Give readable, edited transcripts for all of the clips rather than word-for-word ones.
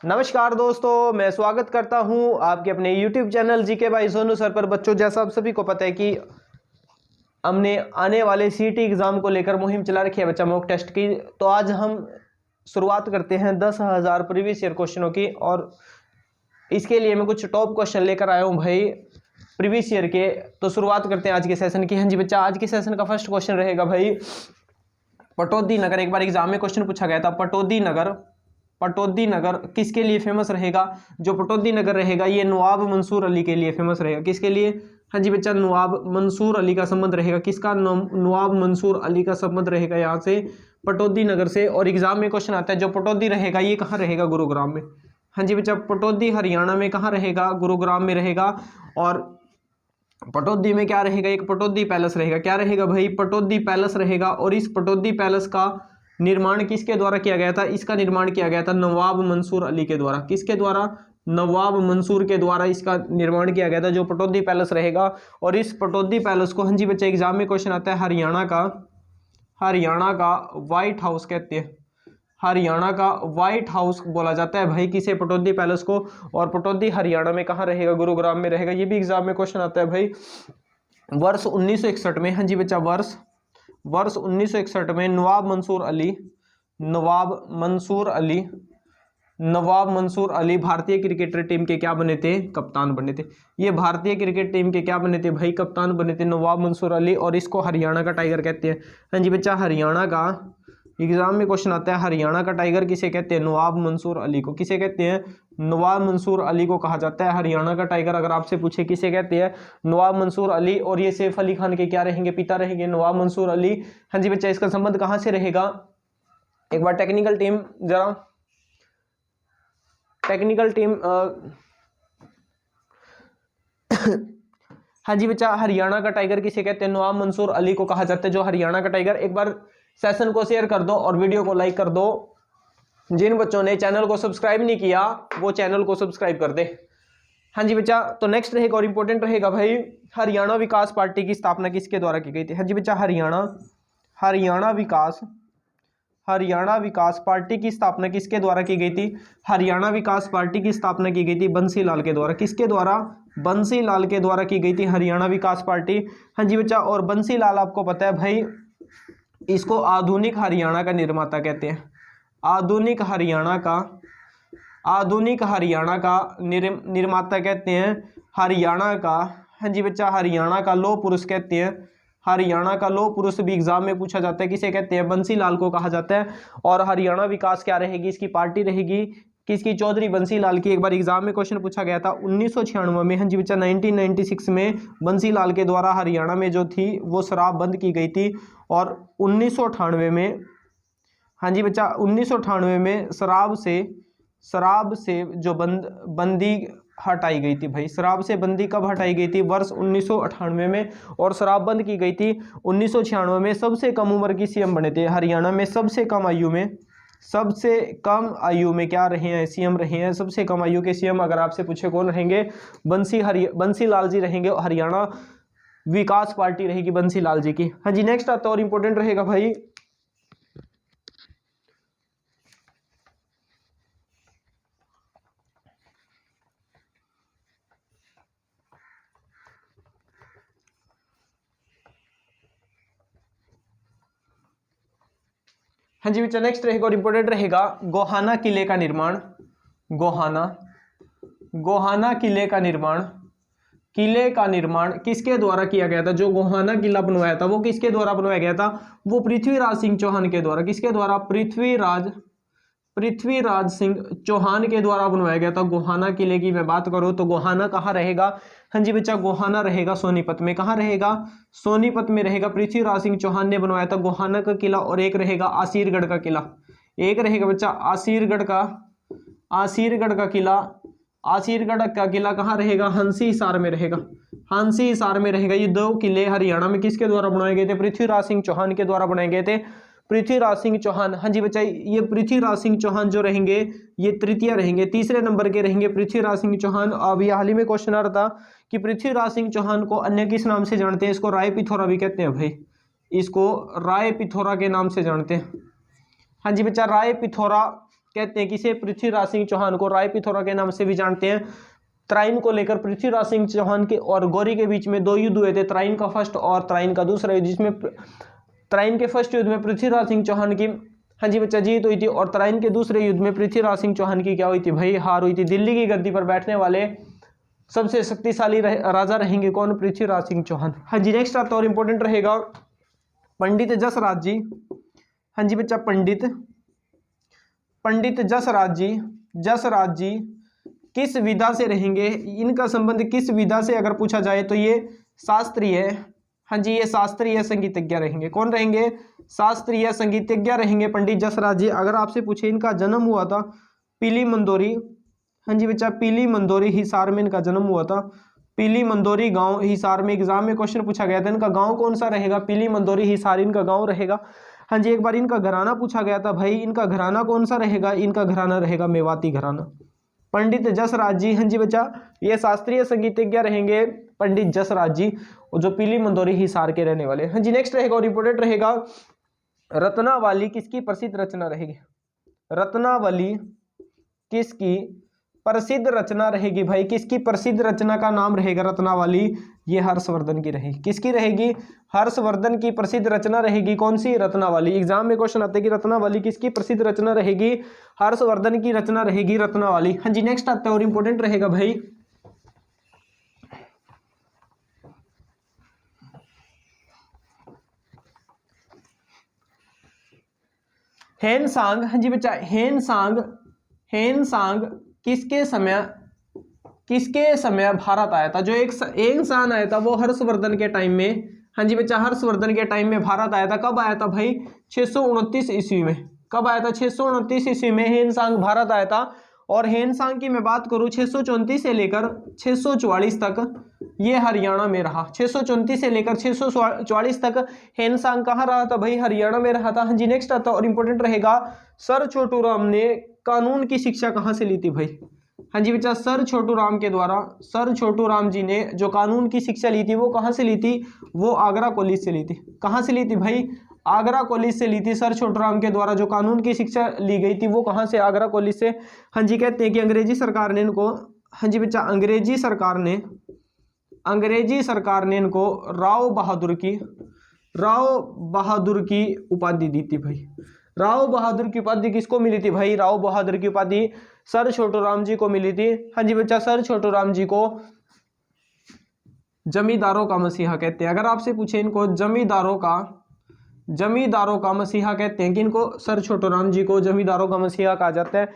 नमस्कार दोस्तों, मैं स्वागत करता हूं आपके अपने YouTube channel GK by Sonu sir पर। बच्चों, जैसा आप सभी को पता है कि हमने आने वाले सीटी एग्जाम को लेकर मुहिम चला रखी है बच्चा मॉक टेस्ट की। तो आज हम शुरुआत करते हैं 10,000 प्रीवियस ईयर क्वेश्चनों की, और इसके लिए मैं कुछ टॉप क्वेश्चन लेकर आया हूं भाई प्रीवियस ईयर के। तो शुरुआत करते हैं आज के सेशन की। हाँ जी बच्चा, आज के सेशन का फर्स्ट क्वेश्चन रहेगा भाई पटौदी नगर। एक बार एग्जाम में क्वेश्चन पूछा गया था, पटौदी नगर किसके लिए फेमस रहेगा? जो पटौदी नगर रहेगा ये नवाब मंसूर अली के लिए फेमस रहेगा। किसके लिए? हाँ जी बच्चा, नवाब मंसूर अली का संबंध रहेगा। किसका? नवाब मंसूर अली का संबंध रहेगा यहाँ से पटौदी नगर से। और एग्जाम में क्वेश्चन आता है जो पटौदी रहेगा ये कहाँ रहेगा? गुरुग्राम में। हाँ जी बच्चा, पटौदी हरियाणा में कहाँ रहेगा? गुरुग्राम में रहेगा। और पटौदी में क्या रहेगा? एक पटौदी पैलेस रहेगा। क्या रहेगा भाई? पटौदी पैलेस रहेगा। और इस पटौदी पैलेस का निर्माण किसके द्वारा किया गया था? इसका निर्माण किया गया था नवाब मंसूर अली के द्वारा। किसके द्वारा? नवाब मंसूर के द्वारा इसका निर्माण किया गया था, जो पटौदी पैलेस रहेगा। और इस पटौदी पैलेस को, हाँ जी बच्चे, एग्जाम में क्वेश्चन आता है हरियाणा का व्हाइट हाउस कहते हैं। हरियाणा का व्हाइट हाउस बोला जाता है भाई किसे? पटौदी पैलेस को। और पटौदी हरियाणा में कहाँ रहेगा? गुरुग्राम में रहेगा। ये भी एग्जाम में क्वेश्चन आता है भाई वर्ष 1961 में। हाँ जी बच्चा, वर्ष 1961 में नवाब मंसूर अली भारतीय क्रिकेटर टीम के क्या बने थे? कप्तान बने थे। ये भारतीय क्रिकेट टीम के क्या बने थे भाई? कप्तान बने थे नवाब मंसूर अली। और इसको हरियाणा का टाइगर कहते हैं। हाँ जी बच्चा, हरियाणा का एग्जाम में क्वेश्चन आता है हरियाणा का टाइगर किसे कहते हैं? नवाब मंसूर अली को। किसे कहते हैं? नवाब मंसूर अली को कहा जाता है हरियाणा का टाइगर। अगर आपसे पूछे किसे कहते हैं? नवाब मंसूर अली। और ये सैफ अली खान के क्या रहेंगे? पिता रहेंगे नवाब मंसूर अली। हाँ जी बच्चा, इसका संबंध कहां से रहेगा? एक बार टेक्निकल टीम हाँ जी बच्चा, हरियाणा का टाइगर किसे कहते हैं? नवाब मंसूर अली को कहा जाता है जो हरियाणा का टाइगर। एक बार सेशन को शेयर कर दो और वीडियो को लाइक कर दो। जिन बच्चों ने चैनल को सब्सक्राइब नहीं किया वो चैनल को सब्सक्राइब कर दे। हाँ जी बच्चा, तो नेक्स्ट रहेगा और इंपॉर्टेंट रहेगा भाई हरियाणा विकास पार्टी की स्थापना किसके द्वारा की गई थी? हाँ जी बच्चा, हरियाणा विकास पार्टी की स्थापना किसके द्वारा की गई थी? हरियाणा विकास पार्टी की स्थापना की गई थी बंसीलाल के द्वारा। किसके द्वारा? बंसीलाल के द्वारा की गई थी हरियाणा विकास पार्टी। हाँ जी बच्चा, और बंसीलाल आपको पता है भाई इसको आधुनिक हरियाणा का निर्माता कहते हैं। आधुनिक हरियाणा का निर्माता कहते हैं हरियाणा का। हाँ जी बच्चा, हरियाणा का लौह पुरुष कहते हैं। हरियाणा का लौह पुरुष भी एग्जाम में पूछा जाता है। किसे कहते हैं? बंसीलाल को कहा जाता है। और हरियाणा विकास क्या रहेगी? इसकी पार्टी रहेगी किसकी? चौधरी बंसीलाल की। एक बार एग्जाम में क्वेश्चन पूछा गया था 1996 में। हाँ जी बच्चा, 1996 में बंसीलाल के द्वारा हरियाणा में जो थी वो शराब बंद की गई थी। और 1998 में, हाँ जी बच्चा, 1998 में शराब से जो बंदी हटाई गई थी भाई। शराब से बंदी कब हटाई गई थी? वर्ष 1998 में। और शराब बंद की गई थी 1996 में। सबसे कम उम्र की सीएम बने थे हरियाणा में। सबसे कम आयु में क्या रहे हैं? सीएम रहे हैं। सबसे कम आयु के सीएम अगर आपसे पूछे कौन रहेंगे? बंसीलाल जी रहेंगे। हरियाणा विकास पार्टी रहेगी बंसीलाल जी की। हाँ जी, नेक्स्ट आता और इंपॉर्टेंट रहेगा भाई हाँ जी बच्चा, नेक्स्ट रहेगा और इंपॉर्टेंट रहेगा गोहाना किले का निर्माण। गोहाना किले का निर्माण किसके द्वारा किया गया था? जो गोहाना किला बनवाया था वो किसके द्वारा बनवाया गया था? वो पृथ्वीराज सिंह चौहान के द्वारा। किसके द्वारा? पृथ्वीराज सिंह चौहान के द्वारा बनवाया गया था। गोहाना किले की मैं बात करूं तो गोहाना कहाँ रहेगा? हाँ जी बच्चा, गोहाना रहेगा सोनीपत में। कहाँ रहेगा? सोनीपत में रहेगा। पृथ्वीराज सिंह चौहान ने बनवाया था गोहाना का किला। और एक रहेगा आसीरगढ़ का किला। एक रहेगा बच्चा आसीरगढ़ का किला कहाँ रहेगा? हंसी हिसार में रहेगा। ये दो किले हरियाणा में किसके द्वारा बनाए गए थे? पृथ्वीराज सिंह चौहान के द्वारा बनाए गए थे। पृथ्वीराज सिंह चौहान, हाँ जी बच्चा, ये पृथ्वीराज सिंह चौहान जो रहेंगे ये तृतीय रहेंगे, तीसरे नंबर के रहेंगे पृथ्वीराज सिंह चौहान। अब ये हाल ही में क्वेश्चन आ रहा था कि पृथ्वीराज सिंह चौहान को अन्य किस नाम से जानते हैं? इसको राय पिथौरा भी कहते हैं भाई। इसको राय पिथौरा के नाम से जानते हैं। हाँ जी बच्चा, राय पिथौरा कहते हैं किसे? पृथ्वीराज सिंह चौहान को राय पिथौरा के नाम से भी जानते हैं। तराइन को लेकर पृथ्वीराज सिंह चौहान के और गौरी के बीच में 2 युद्ध हुए थे, तराइन का फर्स्ट और तराइन का दूसरा युद्ध, जिसमें तराइन के फर्स्ट युद्ध में पृथ्वीराज सिंह चौहान की, हाँ जी बच्चा, जीत हुई थी, और तराइन के दूसरे युद्ध में पृथ्वीराज सिंह चौहान की क्या हुई थी भाई? हार हुई थी। दिल्ली की गद्दी पर बैठने वाले सबसे शक्तिशाली राजा रहेंगे कौन? पृथ्वीराज सिंह चौहान। हाँ जी, नेक्स्ट आता और इंपॉर्टेंट रहेगा पंडित जसराज जी। हाँ जी बच्चा, पंडित जसराज जी किस विधा से रहेंगे? इनका संबंध किस विधा से अगर पूछा जाए तो ये शास्त्रीय, हाँ जी, ये शास्त्रीय संगीतज्ञ रहेंगे। कौन रहेंगे? शास्त्रीय संगीतज्ञ रहेंगे पंडित जसराज जी। अगर आपसे पूछे इनका जन्म हुआ था पीली मंदोरी, हाँ जी बच्चा, पीली मंदोरी हिसार में इनका जन्म हुआ था। पीली मंदोरी गांव हिसार में एग्जाम में क्वेश्चन पूछा गया था, इनका गांव कौन सा रहेगा? पीली मंदोरी हिसार इनका गांव रहेगा। हाँ जी, एक बार इनका घराना पूछा गया था भाई, इनका घराना कौन सा रहेगा? इनका घराना रहेगा मेवाती घराना। पंडित जसराज जी, हाँ जी बच्चा, ये शास्त्रीय संगीतज्ञ रहेंगे पंडित जसराज जी, जो पीली मंदोरी हिसार के रहने वाले। हाँ जी, नेक्स्ट रहेगा और इंपोर्टेंट रहेगा रत्नावली किसकी प्रसिद्ध रचना रहेगी? रत्नावली किसकी प्रसिद्ध रचना रहेगी भाई? किसकी प्रसिद्ध रचना का नाम रहेगा रत्नावली? ये हर्षवर्धन की रहेगी। किसकी रहेगी? हर्षवर्धन की प्रसिद्ध रचना रहेगी। कौन सी? रत्नावली। एग्जाम में क्वेश्चन आते हैं कि रत्नावली किसकी प्रसिद्ध रचना रहेगी? हर्षवर्धन की रचना रहेगी रत्नावली। हाँ जी, नेक्स्ट आता है और इंपॉर्टेंट रहेगा भाई हेनसांग। हाँ जी बच्चा, हेनसांग किसके समय भारत आया था? जो एक इंसान आया था वो हर्षवर्धन के टाइम में, हाँ जी बच्चा, हर्षवर्धन के टाइम में भारत आया था। कब आया था भाई? 629 ईस्वी में। कब आया था? 629 ईस्वी में हेनसांग भारत आया था। और हेनसांग की मैं बात करूं 634 से लेकर 644 तक ये हरियाणा में रहा। 634 से लेकर 644 तक हेनसांग कहाँ रहा था भाई? हरियाणा में रहा था। हाँ जी, नेक्स्ट आता और इंपॉर्टेंट रहेगा सर छोटू राम ने कानून की शिक्षा कहाँ से ली थी भाई? हाँ जी बच्चा, सर छोटू राम के द्वारा, सर छोटू राम जी ने जो कानून की शिक्षा ली थी वो कहाँ से ली थी? वो आगरा कॉलेज से ली थी। कहाँ से ली थी भाई? आगरा कॉलेज से ली थी। सर छोटू राम के द्वारा जो कानून की शिक्षा ली गई थी वो कहाँ से? आगरा कॉलेज से। हाँ जी, कहते हैं कि अंग्रेजी सरकार ने इनको, हाँ जी बच्चा, अंग्रेजी सरकार ने इनको राव बहादुर की उपाधि दी थी भाई। राव बहादुर की उपाधि किसको मिली थी भाई? राव बहादुर की उपाधि सर छोटू राम जी को मिली थी। हाँ जी बच्चा, सर छोटू राम जी को जमींदारों का मसीहा कहते हैं। अगर आपसे पूछे इनको जमींदारों का मसीहा कहते हैं कि इनको सर छोटू राम जी को जमींदारों का मसीहा कहा जाता है।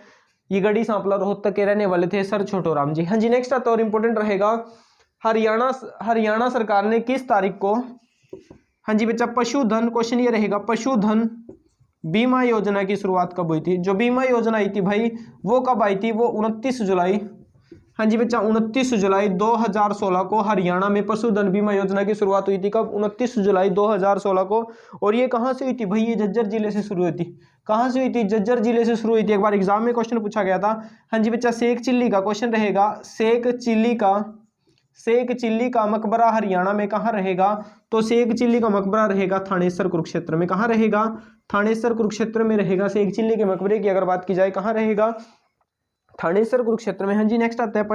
ये गढ़ी सांपला रोहतक के रहने वाले थे सर छोटू राम जी। हाँ जी, नेक्स्ट आता और इंपॉर्टेंट रहेगा हरियाणा सरकार ने किस तारीख को, हाँ जी बच्चा, पशुधन, क्वेश्चन ये रहेगा पशुधन बीमा योजना की शुरुआत कब हुई थी? जो बीमा योजना आई थी भाई वो कब आई थी? वो 29 जुलाई, हाँ जी बच्चा, 29 जुलाई 2016 को हरियाणा में पशुधन बीमा योजना की शुरुआत हुई थी। कब? 29 जुलाई 2016 को। और ये कहाँ से हुई थी भाई? ये झज्जर जिले से शुरू हुई थी। कहाँ से हुई थी? झज्जर जिले से शुरू हुई थी। एक बार एग्जाम में क्वेश्चन पूछा गया था। हाँ जी बच्चा, शेख चिल्ली का क्वेश्चन रहेगा, शेख चिल्ली का मकबरा हरियाणा में कहाँ रहेगा? तो शेख चिल्ली का मकबरा रहेगा थानेसर कुरुक्षेत्र में। कहाँ रहेगा? थानेसर कुरुक्षेत्र में रहेगा। शेख चिल्ली के मकबरे की अगर बात की जाए कहाँ रहेगा? थानेसर कुरुक्षेत्र में। हाँ जी, नेक्स्ट आता है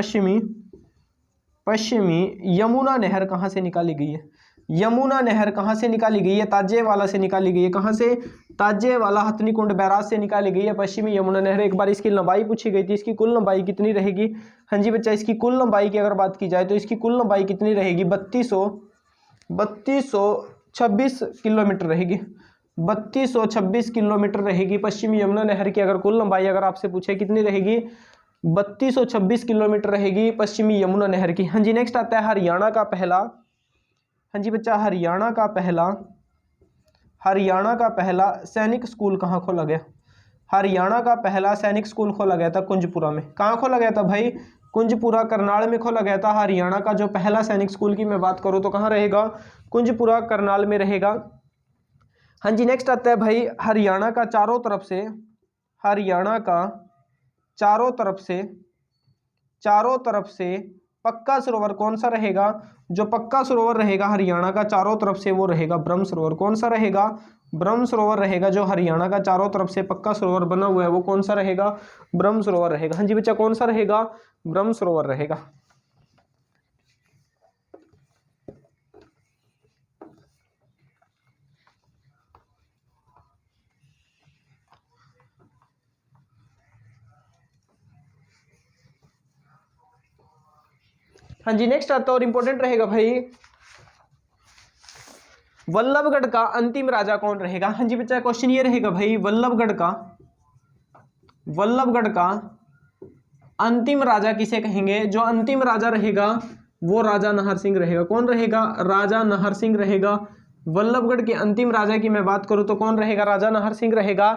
पश्चिमी यमुना नहर कहाँ से निकाली गई है? यमुना नहर कहाँ से निकाली गई है? ताजेवाला से निकाली गई है। कहाँ से? ताजेवाला हथनीकुंड बैराज से निकाली गई है पश्चिमी यमुना नहर। एक बार इसकी लंबाई पूछी गई थी, इसकी कुल लंबाई कितनी रहेगी? हाँ जी बच्चा, इसकी कुल लंबाई की अगर बात की जाए तो इसकी कुल लंबाई कितनी रहेगी? 3226 किलोमीटर रहेगी। 3226 किलोमीटर रहेगी पश्चिमी यमुना नहर की अगर कुल लंबाई अगर आपसे पूछे कितनी रहेगी? 3226 किलोमीटर रहेगी पश्चिमी यमुना नहर की। हाँ जी, नेक्स्ट आता है हरियाणा का पहला, हाँ जी बच्चा, हरियाणा का पहला सैनिक स्कूल कहाँ खोला गया? हरियाणा का पहला सैनिक स्कूल खोला गया था कुंजपुरा में। कहाँ खोला गया था भाई? कुंजपुरा, करनाल में खोला गया था। हरियाणा का जो पहला सैनिक स्कूल की मैं बात करूँ तो कहाँ रहेगा? कुंजपुरा, करनाल में रहेगा। हाँ जी, नेक्स्ट आता है भाई हरियाणा का चारों तरफ से पक्का सरोवर कौन सा रहेगा? जो पक्का सरोवर रहेगा हरियाणा का चारों तरफ से वो रहेगा ब्रह्म सरोवर। कौन सा रहेगा? ब्रह्म सरोवर रहेगा। जो हरियाणा का चारों तरफ से पक्का सरोवर बना हुआ है वो कौन सा रहेगा? ब्रह्म सरोवर रहेगा। हाँ जी बच्चा, कौन सा रहेगा? ब्रह्म सरोवर रहेगा। हाँ जी, नेक्स्ट आता और इंपॉर्टेंट रहेगा भाई, वल्लभगढ़ का अंतिम राजा कौन रहेगा? हाँ जी बच्चा, क्वेश्चन ये रहेगा भाई, वल्लभगढ़ का अंतिम राजा किसे कहेंगे? जो अंतिम राजा रहेगा वो राजा नाहर सिंह रहेगा। कौन रहेगा? राजा नाहर सिंह रहेगा। वल्लभगढ़ के अंतिम राजा की मैं बात करूं तो कौन रहेगा? राजा नाहर सिंह रहेगा।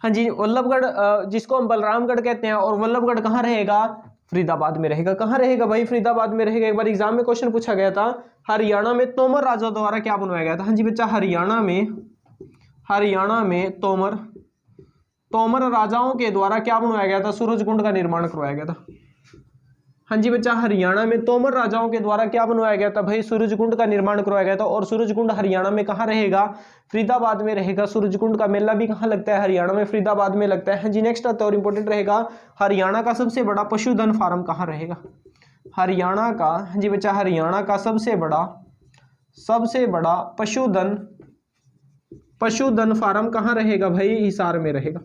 हाँ जी, वल्लभगढ़ जिसको हम बलरामगढ़ कहते हैं, और वल्लभगढ़ कहाँ रहेगा? फरीदाबाद में रहेगा। कहाँ रहेगा भाई? फरीदाबाद में रहेगा। एक बार एग्जाम में क्वेश्चन पूछा गया था, हरियाणा में तोमर राजा द्वारा क्या बनवाया गया था? हाँ जी बच्चा, हरियाणा में तोमर राजाओं के द्वारा क्या बनवाया गया था? सूरजकुंड का निर्माण करवाया गया था। हाँ जी बच्चा, हरियाणा में तोमर राजाओं के द्वारा क्या बनवाया गया था भाई? सूरजकुंड का निर्माण करवाया गया था। और सूरजकुंड हरियाणा में कहाँ रहेगा? फरीदाबाद में रहेगा। सूरजकुंड का मेला भी कहाँ लगता है? हरियाणा में फरीदाबाद में लगता है। हाँ जी, नेक्स्ट आता है और इंपॉर्टेंट रहेगा, हरियाणा का सबसे बड़ा पशुधन फार्म कहाँ रहेगा? हरियाणा का, हाँ जी बच्चा, हरियाणा का सबसे बड़ा पशुधन फार्म कहाँ रहेगा भाई? हिसार में रहेगा।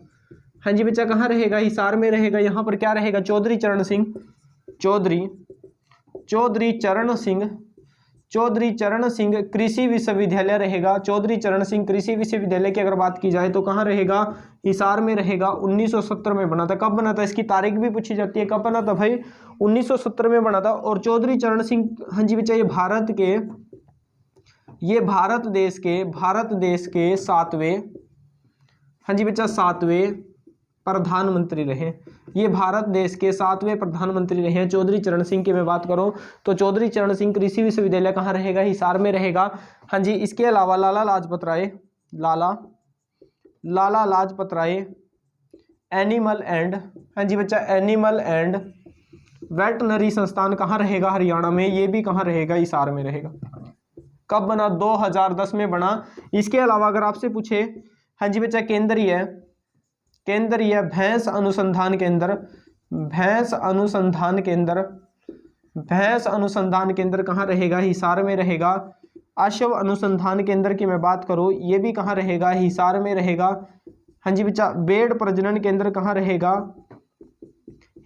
हाँ जी बच्चा, कहाँ रहेगा? हिसार में रहेगा। यहाँ पर क्या रहेगा? चौधरी चरण सिंह कृषि विश्वविद्यालय रहेगा। चौधरी चरण सिंह कृषि विश्वविद्यालय की अगर बात की जाए तो कहाँ रहेगा? हिसार में रहेगा। 1970 में बना था। कब बना था? इसकी तारीख भी पूछी जाती है। कब बना था भाई? 1970 में बना था। और चौधरी चरण सिंह, हाँ जी बच्चा, ये भारत देश के सातवें, हाँ जी बच्चा, सातवें प्रधानमंत्री रहे। ये भारत देश के सातवें प्रधानमंत्री रहे हैं चौधरी चरण सिंह की मैं बात करूं तो चौधरी चरण सिंह कृषि विश्वविद्यालय कहाँ रहेगा? हिसार में रहेगा। हाँ जी, इसके अलावा लाला लाजपत राय एनिमल एंड, हाँ जी बच्चा, एनिमल एंड वेटनरी संस्थान कहाँ रहेगा? हरियाणा में। ये भी कहाँ रहेगा? हिसार में रहेगा। कब बना? 2010 में बना। इसके अलावा अगर आपसे पूछे, हाँ जी बच्चा, केंद्रीय भैंस अनुसंधान केंद्र कहाँ रहेगा? हिसार में रहेगा। अश्व अनुसंधान केंद्र की मैं बात करूं, ये भी कहाँ रहेगा? हिसार में रहेगा। हाँ जी बच्चा, भेड़ प्रजनन केंद्र कहाँ रहेगा?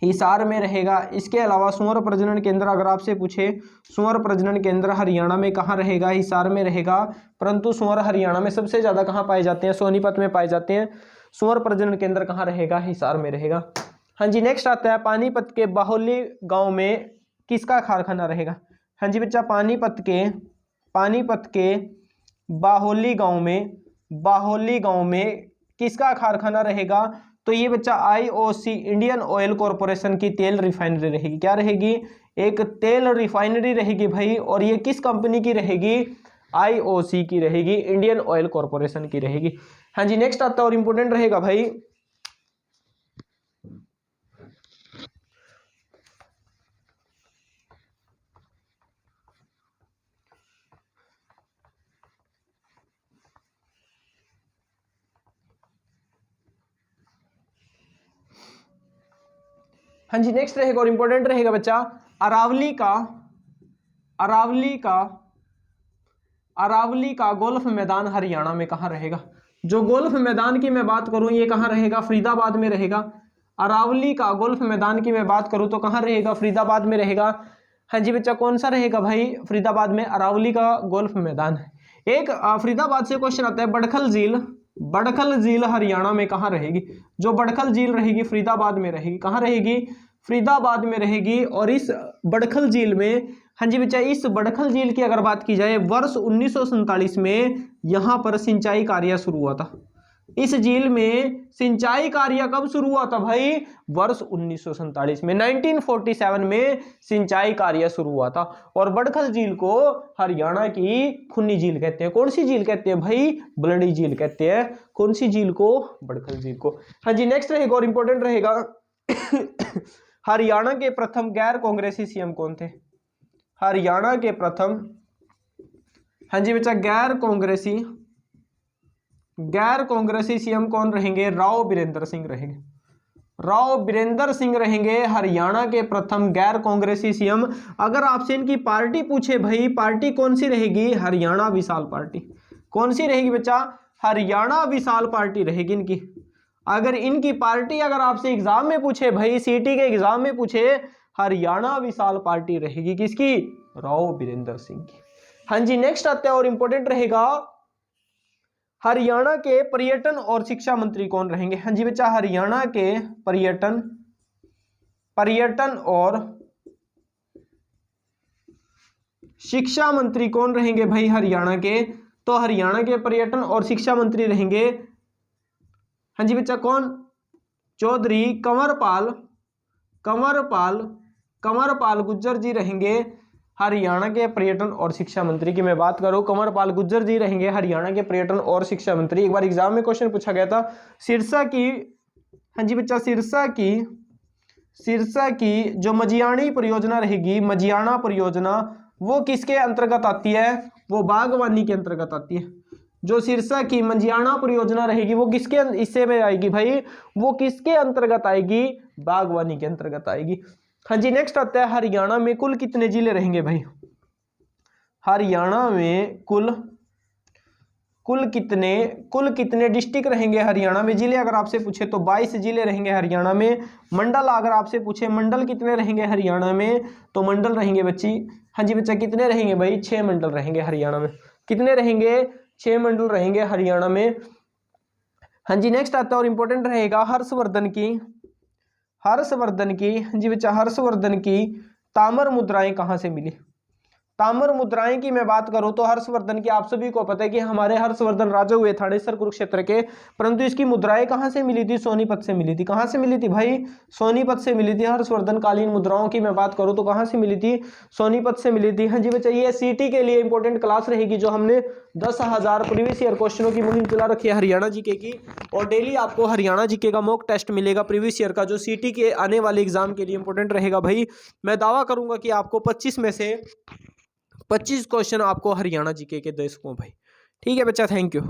हिसार में रहेगा। इसके अलावा सुअर प्रजनन केंद्र अगर आपसे पूछे, सुअर प्रजनन केंद्र हरियाणा में कहाँ रहेगा? हिसार में रहेगा। परंतु सुअर हरियाणा में सबसे ज्यादा कहाँ पाए जाते हैं? सोनीपत में पाए जाते हैं। सुअर प्रजनन केंद्र कहाँ रहेगा? हिसार में रहेगा। हाँ जी, नेक्स्ट आता है, पानीपत के बाहोली गांव में किसका कारखाना रहेगा? हाँ जी बच्चा, पानीपत के बाहोली गांव में किसका कारखाना रहेगा? तो ये बच्चा IOC, इंडियन ऑयल कॉरपोरेशन की तेल रिफाइनरी रहेगी। क्या रहेगी? एक तेल रिफाइनरी रहेगी भाई। और ये किस कंपनी की रहेगी? IOC की रहेगी, इंडियन ऑयल कॉरपोरेशन की रहेगी। हाँ जी, नेक्स्ट आता है और इंपॉर्टेंट रहेगा भाई, हाँ जी, नेक्स्ट रहेगा और इंपॉर्टेंट रहेगा बच्चा, अरावली का गोल्फ मैदान हरियाणा में कहाँ रहेगा? जो गोल्फ मैदान की मैं बात करूं, ये कहाँ रहेगा? फरीदाबाद में रहेगा। अरावली का गोल्फ मैदान की मैं बात करूं तो कहाँ रहेगा? फरीदाबाद में रहेगा। हाँ जी बच्चा, कौन सा रहेगा भाई? फरीदाबाद में अरावली का गोल्फ मैदान है। एक फरीदाबाद से क्वेश्चन आता है, बड़खल झील हरियाणा में कहाँ रहेगी? जो बड़खल झील रहेगी फरीदाबाद में रहेगी। कहाँ रहेगी? फरीदाबाद में रहेगी। और इस बड़खल झील में, हाँ जी बच्चा, इस बड़खल झील की अगर बात की जाए, वर्ष 1947 में यहां पर सिंचाई कार्य शुरू हुआ था। इस झील में सिंचाई कार्य कब शुरू हुआ था भाई? वर्ष 1947 में, 1947 में सिंचाई कार्य शुरू हुआ था। और बड़खल झील को हरियाणा की खूनी झील कहते हैं। कौन सी झील कहते हैं भाई? ब्लडी झील कहते हैं। कौन सी झील को? बड़खल झील को। हाँ जी, नेक्स्ट रहेगा और इंपॉर्टेंट रहेगा, हरियाणा के प्रथम गैर कांग्रेसी सीएम कौन थे? हरियाणा के प्रथम, हाँ जी बच्चा, गैर कांग्रेसी सीएम कौन रहेंगे? राव बीरेंद्र सिंह रहेंगे। राव बीरेंद्र सिंह रहेंगे हरियाणा के प्रथम गैर कांग्रेसी सीएम। अगर आपसे इनकी पार्टी पूछे भाई, पार्टी कौन सी रहेगी? हरियाणा विशाल पार्टी। कौन सी रहेगी बच्चा? हरियाणा विशाल पार्टी रहेगी इनकी। अगर इनकी पार्टी अगर आपसे एग्जाम में पूछे भाई, सीटी के एग्जाम में पूछे, हरियाणा विशाल पार्टी रहेगी किसकी? राव बीरेंद्र सिंह की। हाँ जी, नेक्स्ट आता है और इंपॉर्टेंट रहेगा, हरियाणा के पर्यटन और शिक्षा मंत्री कौन रहेंगे? हाँ जी बच्चा, हरियाणा के पर्यटन और शिक्षा मंत्री कौन रहेंगे भाई हरियाणा के? तो हरियाणा के पर्यटन और शिक्षा मंत्री रहेंगे, हाँ जी बच्चा, कौन? चौधरी कंवरपाल गुज्जर जी रहेंगे हरियाणा के पर्यटन और शिक्षा मंत्री की मैं बात करूं। कंवरपाल गुज्जर जी रहेंगे हरियाणा के पर्यटन और शिक्षा मंत्री। एक बार एग्जाम में क्वेश्चन पूछा गया था, सिरसा की, हाँ जी बच्चा, सिरसा की जो मजियाणी परियोजना रहेगी, मजियाणा परियोजना, वो किसके अंतर्गत आती है? वो बागवानी के अंतर्गत आती है। जो सिरसा की मजियाणा परियोजना रहेगी वो किसके हिस्से में आएगी भाई? वो किसके अंतर्गत आएगी? बागवानी के अंतर्गत आएगी। हाँ जी, नेक्स्ट आता है, हरियाणा में कुल कितने जिले रहेंगे भाई? हरियाणा में कुल कितने डिस्ट्रिक्ट रहेंगे हरियाणा में? जिले अगर आपसे पूछे तो 22 जिले रहेंगे हरियाणा में। मंडल अगर आपसे पूछे, मंडल कितने रहेंगे हरियाणा में? तो मंडल रहेंगे बच्ची, हाँ जी बच्चा, कितने रहेंगे भाई? 6 मंडल रहेंगे हरियाणा में। कितने रहेंगे? 6 मंडल रहेंगे हरियाणा में। हाँ जी, नेक्स्ट आता है और इंपॉर्टेंट रहेगा, हर्षवर्धन की, हाँ जी बच्चा, हर्षवर्धन की ताम्र मुद्राएं कहाँ से मिली? ताम्र मुद्राएं की मैं बात करूं तो हर्षवर्धन की, आप सभी को पता है कि हमारे हर्षवर्धन राजा हुए थानेसर कुरुक्षेत्र के, परंतु इसकी मुद्राएं कहां से मिली थी? सोनीपत से मिली थी। कहां से मिली थी भाई? सोनीपत से मिली थी। हर्षवर्धन कालीन मुद्राओं की मैं बात करूं तो कहां से मिली थी? सोनीपत से मिली थी। हाँ जी बच्चा, ये सीटी के लिए इंपॉर्टेंट क्लास रहेगी, जो हमने 10,000 प्रीवियस ईयर क्वेश्चनों की मुहिम चला रखी है हरियाणा जीके की, और डेली आपको हरियाणा जीके का मॉक टेस्ट मिलेगा प्रीवियस ईयर का, जो सीटी के आने वाले एग्जाम के लिए इंपॉर्टेंट रहेगा भाई। मैं दावा करूंगा कि आपको 25 में से 25 क्वेश्चन आपको हरियाणा जीके के दे सकूं भाई। ठीक है बच्चा, थैंक यू।